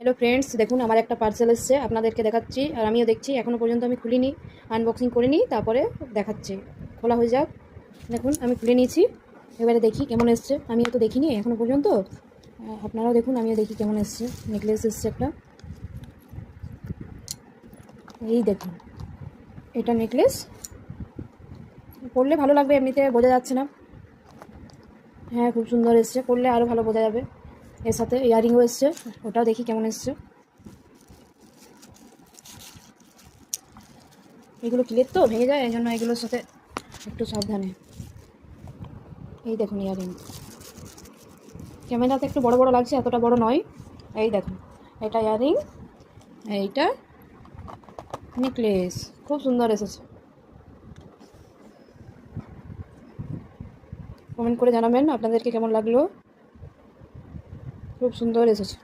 Hello friends, দেখুন আমার একটা পার্সেল এসেছে, আপনাদেরকে দেখাচ্ছি। আর আমিও দেখছি, এখনও পর্যন্ত আমি খুলিনি, আনবক্সিং করিনি, তারপরে দেখাচ্ছি। খোলা হয়ে যাক। দেখুন আমি খুলে নিয়েছি, এবারে দেখি কেমন এসছে। আমিও তো দেখিনি এখনও পর্যন্ত, আপনারাও দেখুন, আমিও দেখি কেমন এসছে। নেকলেস এসছে একটা, এই দেখুন, এটা নেকলেস। পরলে ভালো লাগবে, এমনিতে বোঝা যাচ্ছে না। হ্যাঁ, খুব সুন্দর এসছে, পরলে আরও ভালো বোঝা যাবে। এর সাথে ইয়াররিংও এসছে, ওটাও দেখি কেমন এসছে। এগুলো ক্লিপ তো ভেঙে যায়, এই জন্য এগুলোর সাথে একটু সাবধানে। এই দেখুন ইয়াররিং, ক্যামেরাতে একটু বড় বড় লাগছে, এতটা বড় নয়। এই দেখুন, এটা ইয়াররিং, এইটা নেকলেস, খুব সুন্দর এসেছে। কমেন্ট করে জানাবেন আপনাদেরকে কেমন লাগলো। খুব সুন্দর এসেছে।